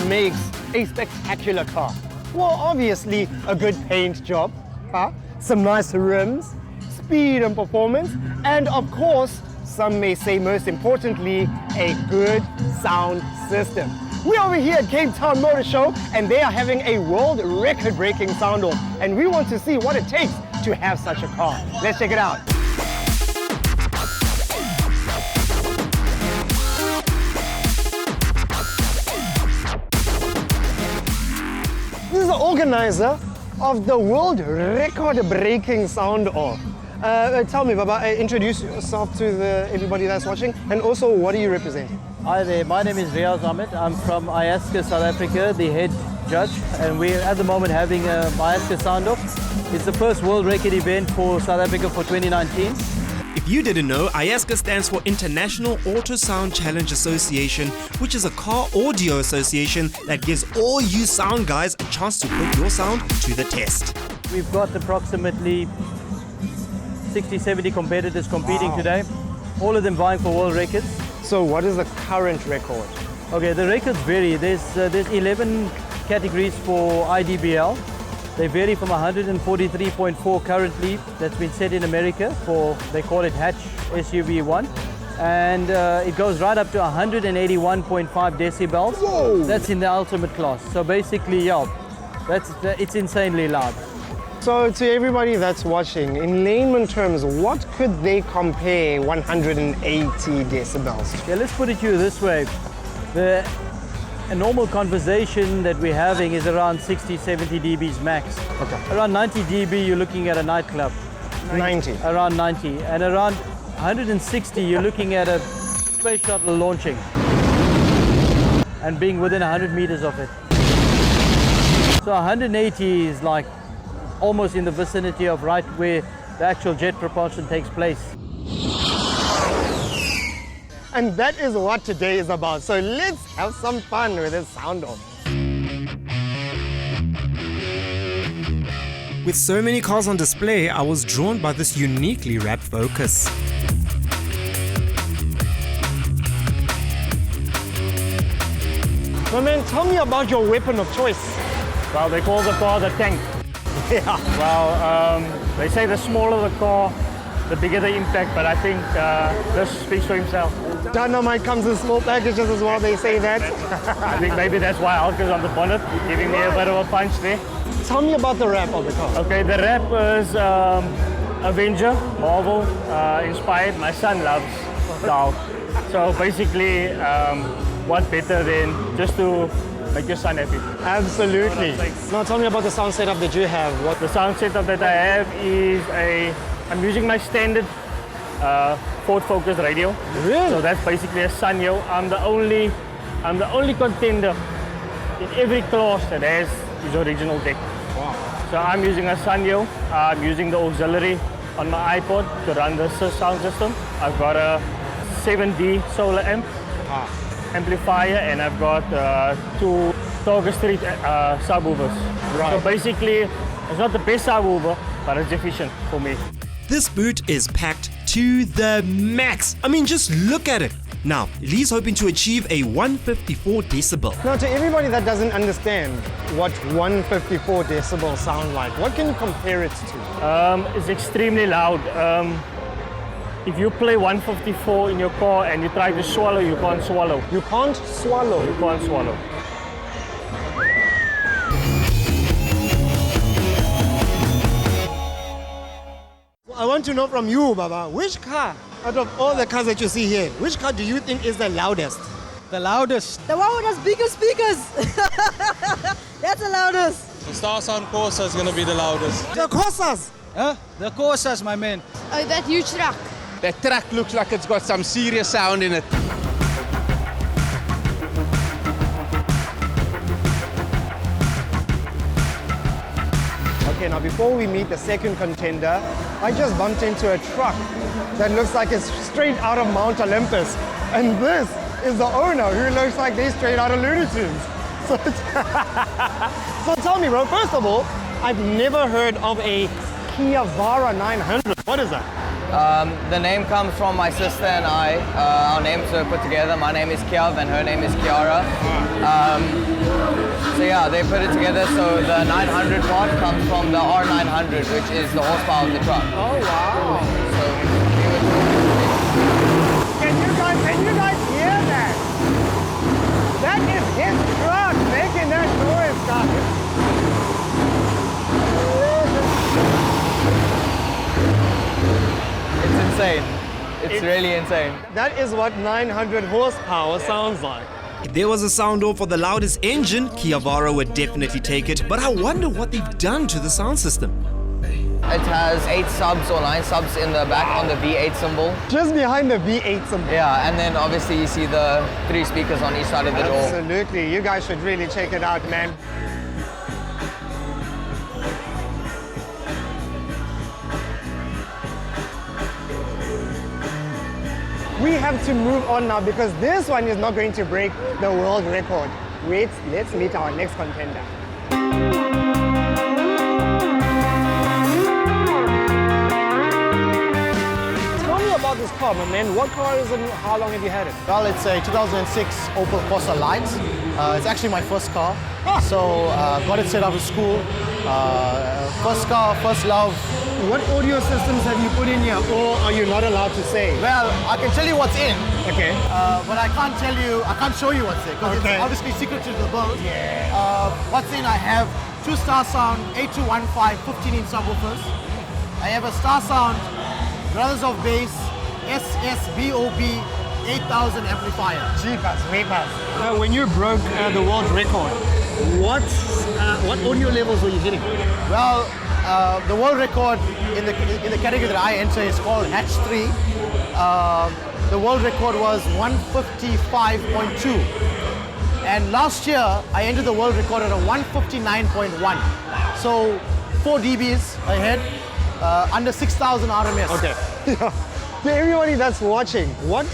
makes a spectacular car? Well, obviously a good paint job, some nice rims, speed and performance, and of course, some may say most importantly, a good sound system. We're over here at Cape Town Motor Show and they are having a world record-breaking sound-off, and we want to see what it takes to have such a car. Let's check it out. This is the organizer of the world record-breaking sound-off. Tell me, Baba, introduce yourself to everybody that's watching, and also what do you represent? Hi there, my name is Riaz Ahmed. I'm from Ayaska, South Africa, the head judge, and we're at the moment having a Ayaska Sound-Off. It's the first world record event for South Africa for 2019. If you didn't know, IASCA stands for International Auto Sound Challenge Association, which is a car audio association that gives all you sound guys a chance to put your sound to the test. We've got approximately 60-70 competitors competing today, all of them vying for world records. So what is the current record? Okay, the records vary. There's 11 categories for IDBL. They vary from 143.4 currently, that's been set in America for, they call it hatch SUV 1. And it goes right up to 181.5 decibels. Whoa. That's in the ultimate class. So basically, yeah, it's insanely loud. So to everybody that's watching, in layman terms, what could they compare 180 decibels to? Yeah, let's put it to you this way. A normal conversation that we're having is around 60-70 dBs max. Okay. Around 90 dB, you're looking at a nightclub. 90. Around 90. And around 160, you're looking at a space shuttle launching and being within 100 meters of it. So 180 is like almost in the vicinity of right where the actual jet propulsion takes place. And that is what today is about. So let's have some fun with this sound-off. With so many cars on display, I was drawn by this uniquely wrapped Focus. My man, tell me about your weapon of choice. Well, they call the car the tank. Yeah. Well, they say the smaller the car, the bigger the impact, but I think this speaks for himself. Dynamite comes in small packages as well, they say that. I think maybe that's why Alka's on the bonnet, giving me a bit of a punch there. Tell me about the wrap of the car. Okay, the wrap is Avenger, Marvel inspired. My son loves Dow. So basically, what better than just to make your son happy. Absolutely. Now tell me about the sound setup that you have. What the sound setup that I have is I'm using my standard Ford Focus radio. Really? So that's basically a Sanyo. I'm the only contender in every class that has his original deck. Wow. So I'm using a Sanyo. I'm using the auxiliary on my iPod to run the sound system. I've got a 7D solar amp amplifier, and I've got two Targa Street subwoofers. Right. So basically, it's not the best subwoofer, but it's efficient for me. This boot is packed to the max. I mean, just look at it. Now, Lee's hoping to achieve a 154 decibel. Now to everybody that doesn't understand what 154 decibels sound like, what can you compare it to? It's extremely loud. If you play 154 in your car and you try to swallow, you can't swallow. You can't swallow. You can't swallow. I want to know from you, Baba, which car out of all the cars that you see here, which car do you think is the loudest? The loudest. The one with the bigger speakers. That's the loudest. The Star Sound Corsa is going to be the loudest. The Corsas. Huh? The Corsas, my man. Oh, that huge truck. That truck looks like it's got some serious sound in it. Okay, now before we meet the second contender, I just bumped into a truck that looks like it's straight out of Mount Olympus. And this is the owner who looks like they're straight out of Looney Tunes. So, so tell me, bro, first of all, I've never heard of a Kia Vara 900. What is that? The name comes from my sister and I. Our names were put together. My name is Kiav and her name is Kiara. So yeah, they put it together. So the 900 part comes from the R900, which is the horsepower of the truck. Oh wow! So Can you guys hear that? That is his truck making that noise, guys. it's insane. It's really insane. That is what 900 horsepower sounds like. If there was a sound off for the loudest engine, Chiavara would definitely take it, but I wonder what they've done to the sound system. It has 8 subs or 9 subs in the back on the V8 symbol. Just behind the V8 symbol. Yeah, and then obviously you see the 3 speakers on each side of the door. Absolutely. You guys should really check it out, man. We have to move on now because this one is not going to break the world record. Wait, let's meet our next contender. Tell me about this car, my man. What car is it and how long have you had it? Well, it's a 2006 Opel Corsa Light. It's actually my first car. So got it set up at school. First car, first love. What audio systems have you put in here, or are you not allowed to say? Well, I can tell you what's in, Okay. but I can't show you what's in because Okay. it's obviously secret to the boat. Yeah. What's in? I have 2 Star Sound 8215 15-inch subwoofers. I have a Star Sound Brothers of Bass SSBOB 8000 amplifier. Cheapers, weepers. When you broke the world record, what audio levels were you hitting? Well, the world record in the category that I enter is called Hatch 3. The world record was 155.2. And last year, I entered the world record at a 159.1. So 4 dBs ahead, under 6,000 RMS. Okay. To everybody that's watching, what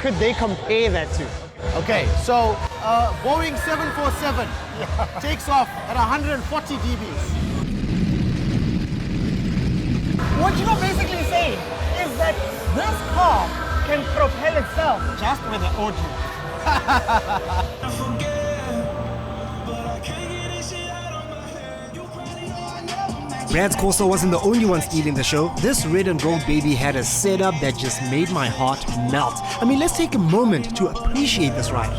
could they compare that to? Okay, so Boeing 747 takes off at 140 dBs. What you're basically saying is that this car can propel itself just with the audio. Brad's Corsa wasn't the only one stealing the show. This red and gold baby had a setup that just made my heart melt. I mean, let's take a moment to appreciate this ride.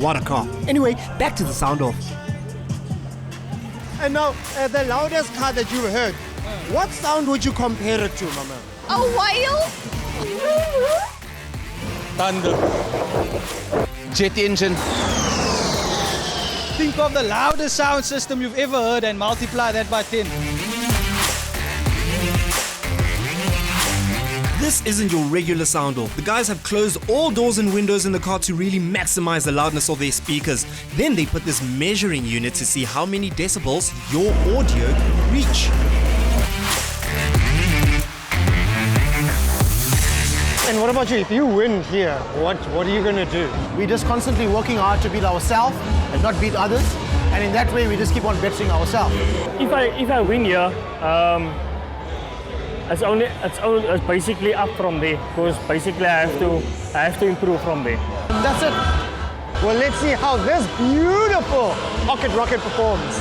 What a car. Anyway, back to the sound off. And now, the loudest car that you heard, what sound would you compare it to, Mama? A whale? Thunder. Jet engine. Think of the loudest sound system you've ever heard and multiply that by 10. This isn't your regular sound off. The guys have closed all doors and windows in the car to really maximize the loudness of their speakers. Then they put this measuring unit to see how many decibels your audio can reach. And what about you? If you win here, what are you going to do? We're just constantly working hard to beat ourselves and not beat others. And in that way, we just keep on bettering ourselves. If I win here, it's basically up from there because basically I have to improve from there. That's it. Well, let's see how this beautiful Pocket Rocket performs.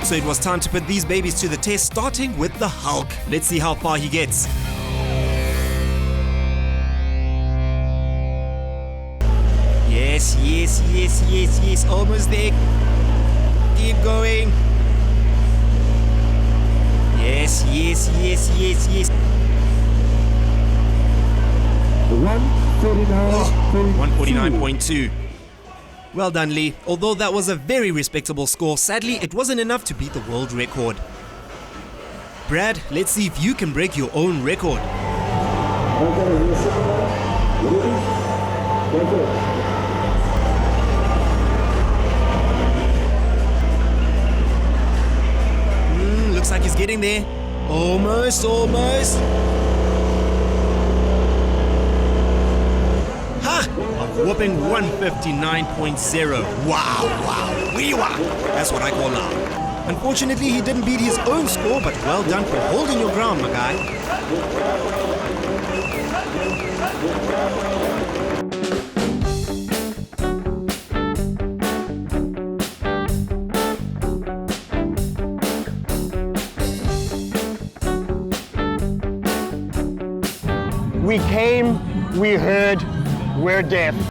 So it was time to put these babies to the test, starting with the Hulk. Let's see how far he gets. Yes, yes, yes, yes, yes, almost there. Keep going. Yes, yes, yes, yes, yes. 149.2. Well done, Lee. Although that was a very respectable score, sadly it wasn't enough to beat the world record. Brad, let's see if you can break your own record. He's getting there. Almost. Ha! A whopping 159.0. Wow. Wee-wah. That's what I call loud. Unfortunately, he didn't beat his own score, but well done for holding your ground, my guy. We came, we heard, we're deaf.